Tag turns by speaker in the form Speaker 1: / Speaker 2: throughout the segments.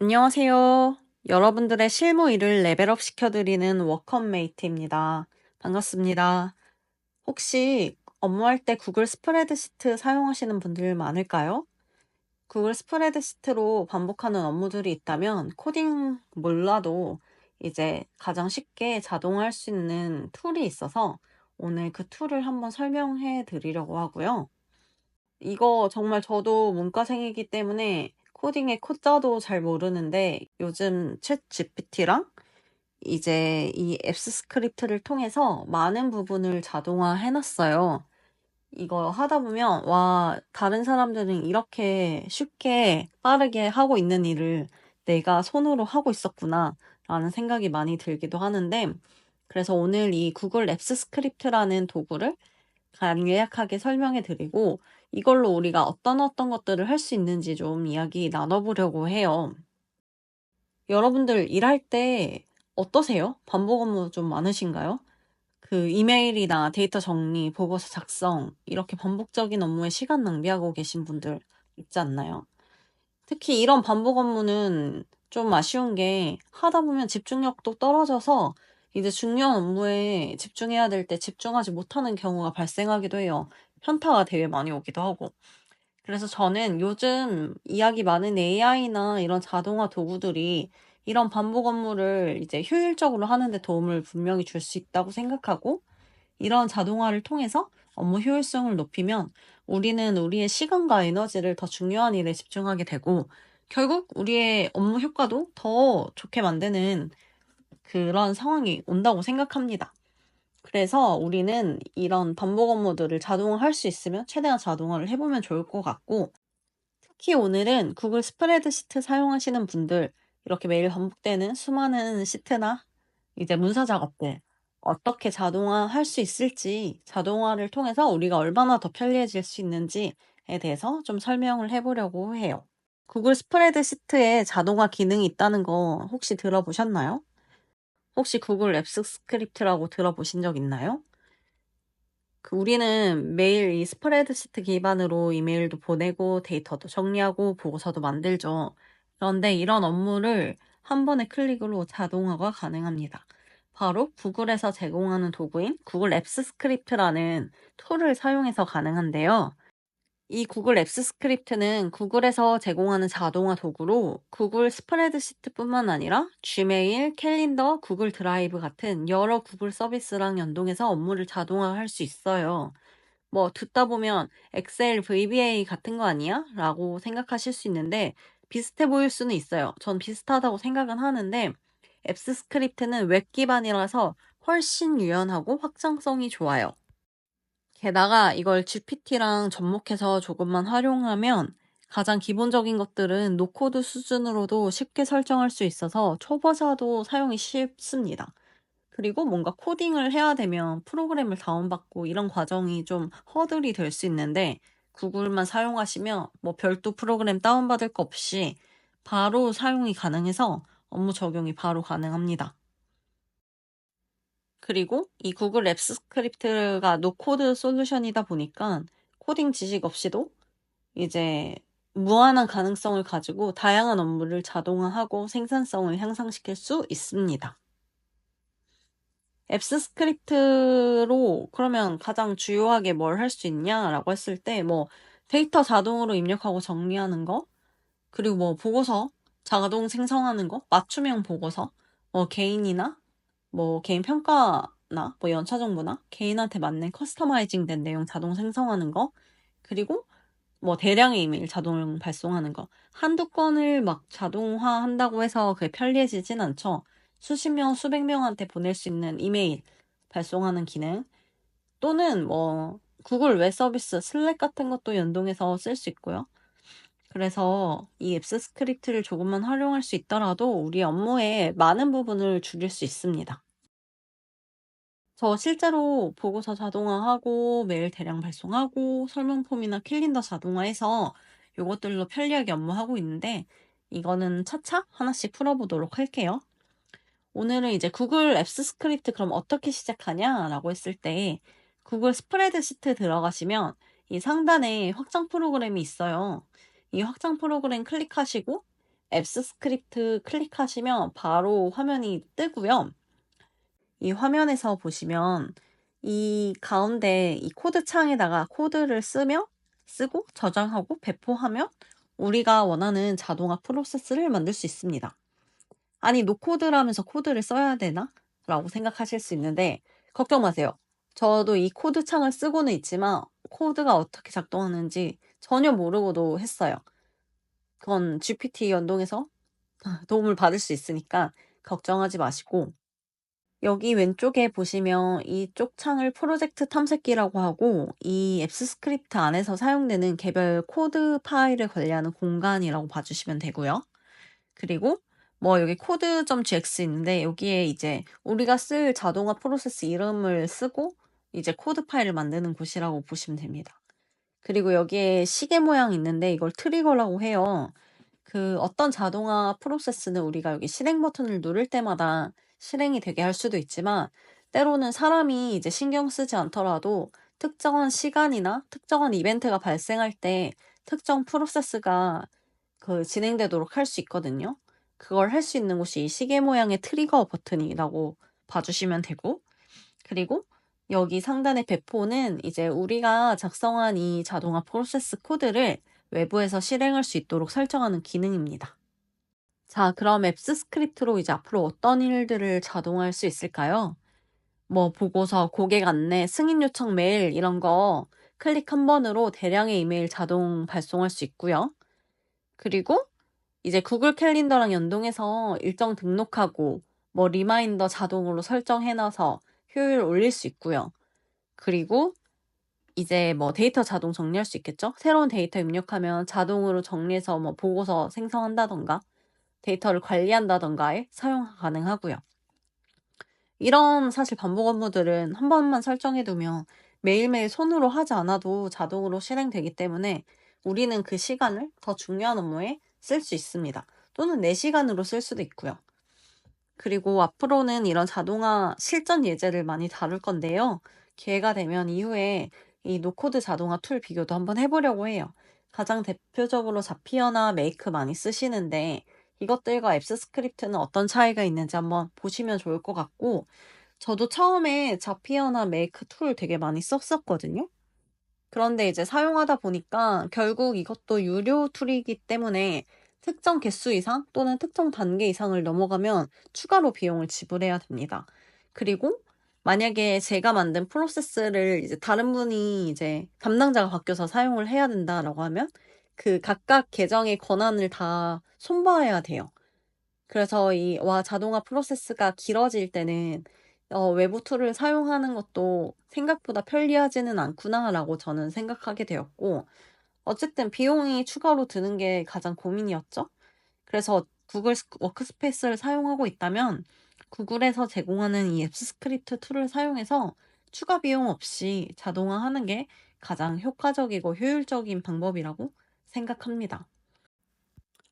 Speaker 1: 안녕하세요. 여러분들의 실무 일을 레벨업 시켜드리는 워컴메이트입니다. 반갑습니다. 혹시 업무할 때 구글 스프레드시트 사용하시는 분들 많을까요? 구글 스프레드시트로 반복하는 업무들이 있다면 코딩 몰라도 이제 가장 쉽게 자동화할 수 있는 툴이 있어서 오늘 그 툴을 한번 설명해 드리려고 하고요. 이거 정말 저도 문과생이기 때문에 코딩의 코자도 잘 모르는데 요즘 챗 GPT랑 이제 이 앱스 스크립트를 통해서 많은 부분을 자동화해 놨어요. 이거 하다 보면 와, 다른 사람들은 이렇게 쉽게 빠르게 하고 있는 일을 내가 손으로 하고 있었구나 라는 생각이 많이 들기도 하는데, 그래서 오늘 이 구글 앱스 스크립트라는 도구를 간략하게 설명해 드리고 이걸로 우리가 어떤 것들을 할 수 있는지 좀 이야기 나눠보려고 해요. 여러분들 일할 때 어떠세요? 반복 업무 좀 많으신가요? 그 이메일이나 데이터 정리, 보고서 작성, 이렇게 반복적인 업무에 시간 낭비하고 계신 분들 있지 않나요? 특히 이런 반복 업무는 좀 아쉬운 게 하다 보면 집중력도 떨어져서 이제 중요한 업무에 집중해야 될 때 집중하지 못하는 경우가 발생하기도 해요. 현타가 되게 많이 오기도 하고. 그래서 저는 요즘 이야기 많은 AI나 이런 자동화 도구들이 이런 반복 업무를 이제 효율적으로 하는 데 도움을 분명히 줄 수 있다고 생각하고, 이런 자동화를 통해서 업무 효율성을 높이면 우리는 우리의 시간과 에너지를 더 중요한 일에 집중하게 되고, 결국 우리의 업무 효과도 더 좋게 만드는 그런 상황이 온다고 생각합니다. 그래서 우리는 이런 반복 업무들을 자동화할 수 있으면 최대한 자동화를 해보면 좋을 것 같고, 특히 오늘은 구글 스프레드시트 사용하시는 분들, 이렇게 매일 반복되는 수많은 시트나 이제 문서 작업들 어떻게 자동화할 수 있을지, 자동화를 통해서 우리가 얼마나 더 편리해질 수 있는지에 대해서 좀 설명을 해보려고 해요. 구글 스프레드시트에 자동화 기능이 있다는 거 혹시 들어보셨나요? 혹시 구글 앱스 스크립트라고 들어보신 적 있나요? 우리는 매일 이 스프레드시트 기반으로 이메일도 보내고 데이터도 정리하고 보고서도 만들죠. 그런데 이런 업무를 한 번의 클릭으로 자동화가 가능합니다. 바로 구글에서 제공하는 도구인 구글 앱스 스크립트라는 툴을 사용해서 가능한데요. 이 구글 앱스 스크립트는 구글에서 제공하는 자동화 도구로 구글 스프레드시트뿐만 아니라 지메일, 캘린더, 구글 드라이브 같은 여러 구글 서비스랑 연동해서 업무를 자동화할 수 있어요. 뭐 듣다 보면 엑셀, VBA 같은 거 아니야? 라고 생각하실 수 있는데 비슷해 보일 수는 있어요. 전 비슷하다고 생각은 하는데, 앱스 스크립트는 웹 기반이라서 훨씬 유연하고 확장성이 좋아요. 게다가 이걸 GPT랑 접목해서 조금만 활용하면 가장 기본적인 것들은 노코드 수준으로도 쉽게 설정할 수 있어서 초보자도 사용이 쉽습니다. 그리고 뭔가 코딩을 해야 되면 프로그램을 다운받고 이런 과정이 좀 허들이 될 수 있는데, 구글만 사용하시면 뭐 별도 프로그램 다운받을 거 없이 바로 사용이 가능해서 업무 적용이 바로 가능합니다. 그리고 이 구글 앱스 스크립트가 노코드 솔루션이다 보니까 코딩 지식 없이도 이제 무한한 가능성을 가지고 다양한 업무를 자동화하고 생산성을 향상시킬 수 있습니다. 앱스 스크립트로 그러면 가장 주요하게 뭘 할 수 있냐라고 했을 때, 뭐 데이터 자동으로 입력하고 정리하는 거, 그리고 뭐 보고서 자동 생성하는 거, 맞춤형 보고서, 뭐 개인이나 뭐 개인 평가나 뭐 연차 정보나 개인한테 맞는 커스터마이징 된 내용 자동 생성하는 거, 그리고 뭐 대량의 이메일 자동 발송하는 거. 한두 건을 막 자동화한다고 해서 그게 편리해지진 않죠. 수십 명, 수백 명한테 보낼 수 있는 이메일 발송하는 기능, 또는 뭐 구글 웹 서비스 슬랙 같은 것도 연동해서 쓸 수 있고요. 그래서 이 앱스 스크립트를 조금만 활용할 수 있더라도 우리 업무의 많은 부분을 줄일 수 있습니다. 저 실제로 보고서 자동화하고 메일 대량 발송하고 설문 폼이나 캘린더 자동화해서 요것들로 편리하게 업무하고 있는데, 이거는 차차 하나씩 풀어보도록 할게요. 오늘은 이제 구글 앱스 스크립트 그럼 어떻게 시작하냐라고 했을 때, 구글 스프레드시트 들어가시면 이 상단에 확장 프로그램이 있어요. 이 확장 프로그램 클릭하시고 앱스 스크립트 클릭하시면 바로 화면이 뜨고요. 이 화면에서 보시면 이 가운데 이 코드 창에다가 코드를 쓰고 저장하고 배포하면 우리가 원하는 자동화 프로세스를 만들 수 있습니다. 아니, 노코드라면서 코드를 써야 되나? 라고 생각하실 수 있는데, 걱정 마세요. 저도 이 코드 창을 쓰고는 있지만, 코드가 어떻게 작동하는지 전혀 모르고도 했어요. 그건 GPT 연동해서 도움을 받을 수 있으니까 걱정하지 마시고, 여기 왼쪽에 보시면 이쪽 창을 프로젝트 탐색기라고 하고, 이 앱스 스크립트 안에서 사용되는 개별 코드 파일을 관리하는 공간이라고 봐주시면 되고요. 그리고 여기 code.gx 있는데 여기에 이제 우리가 쓸 자동화 프로세스 이름을 쓰고 이제 코드 파일을 만드는 곳이라고 보시면 됩니다. 그리고 여기에 시계 모양 있는데 이걸 트리거라고 해요. 어떤 자동화 프로세스는 우리가 여기 실행 버튼을 누를 때마다 실행이 되게 할 수도 있지만 때로는 사람이 이제 신경 쓰지 않더라도 특정한 시간이나 특정한 이벤트가 발생할 때 특정 프로세스가 진행되도록 할 수 있거든요. 그걸 할 수 있는 곳이 이 시계 모양의 트리거 버튼이라고 봐주시면 되고, 그리고 여기 상단의 배포는 이제 우리가 작성한 이 자동화 프로세스 코드를 외부에서 실행할 수 있도록 설정하는 기능입니다. 자, 그럼 앱스 스크립트로 이제 앞으로 어떤 일들을 자동화할 수 있을까요? 보고서, 고객 안내, 승인 요청 메일 이런 거 클릭 한 번으로 대량의 이메일 자동 발송할 수 있고요. 그리고 이제 구글 캘린더랑 연동해서 일정 등록하고 리마인더 자동으로 설정해놔서 효율 올릴 수 있고요. 그리고 이제 데이터 자동 정리할 수 있겠죠? 새로운 데이터 입력하면 자동으로 정리해서 보고서 생성한다던가 데이터를 관리한다던가에 사용 가능하고요. 이런 사실 반복 업무들은 한 번만 설정해두면 매일매일 손으로 하지 않아도 자동으로 실행되기 때문에 우리는 그 시간을 더 중요한 업무에 쓸 수 있습니다. 또는 내 시간으로 쓸 수도 있고요. 그리고 앞으로는 이런 자동화 실전 예제를 많이 다룰 건데요. 기회가 되면 이후에 이 노코드 자동화 툴 비교도 한번 해보려고 해요. 가장 대표적으로 자피어나 메이크 많이 쓰시는데 이것들과 앱스 스크립트는 어떤 차이가 있는지 한번 보시면 좋을 것 같고, 저도 처음에 자피어나 메이크 툴 되게 많이 썼었거든요. 그런데 이제 사용하다 보니까 결국 이것도 유료 툴이기 때문에 특정 개수 이상 또는 특정 단계 이상을 넘어가면 추가로 비용을 지불해야 됩니다. 그리고 만약에 제가 만든 프로세스를 이제 다른 분이 이제 담당자가 바뀌어서 사용을 해야 된다라고 하면 그 각각 계정의 권한을 다 손봐야 돼요. 그래서 자동화 프로세스가 길어질 때는 외부 툴을 사용하는 것도 생각보다 편리하지는 않구나라고 저는 생각하게 되었고, 어쨌든 비용이 추가로 드는 게 가장 고민이었죠. 그래서 구글 워크스페이스를 사용하고 있다면 구글에서 제공하는 이 앱스 스크립트 툴을 사용해서 추가 비용 없이 자동화하는 게 가장 효과적이고 효율적인 방법이라고 생각합니다.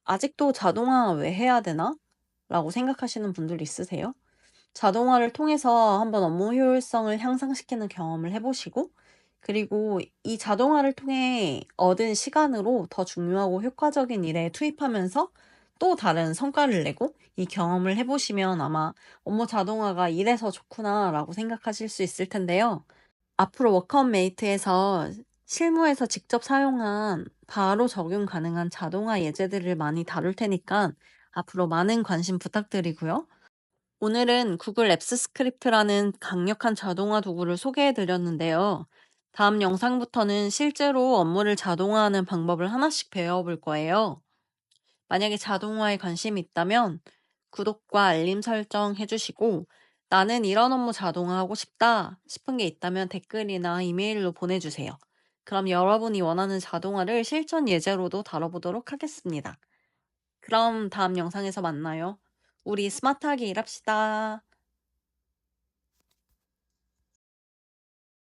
Speaker 1: 아직도 자동화 왜 해야 되나? 라고 생각하시는 분들 있으세요? 자동화를 통해서 한번 업무 효율성을 향상시키는 경험을 해보시고, 그리고 이 자동화를 통해 얻은 시간으로 더 중요하고 효과적인 일에 투입하면서 또 다른 성과를 내고 이 경험을 해보시면 아마 업무 자동화가 이래서 좋구나라고 생각하실 수 있을 텐데요. 앞으로 워크업메이트에서 실무에서 직접 사용한 바로 적용 가능한 자동화 예제들을 많이 다룰 테니까 앞으로 많은 관심 부탁드리고요. 오늘은 구글 앱스 스크립트라는 강력한 자동화 도구를 소개해 드렸는데요. 다음 영상부터는 실제로 업무를 자동화하는 방법을 하나씩 배워볼 거예요. 만약에 자동화에 관심이 있다면 구독과 알림 설정 해주시고, 나는 이런 업무 자동화하고 싶다 싶은 게 있다면 댓글이나 이메일로 보내주세요. 그럼 여러분이 원하는 자동화를 실전 예제로도 다뤄보도록 하겠습니다. 그럼 다음 영상에서 만나요. 우리 스마트하게 일합시다.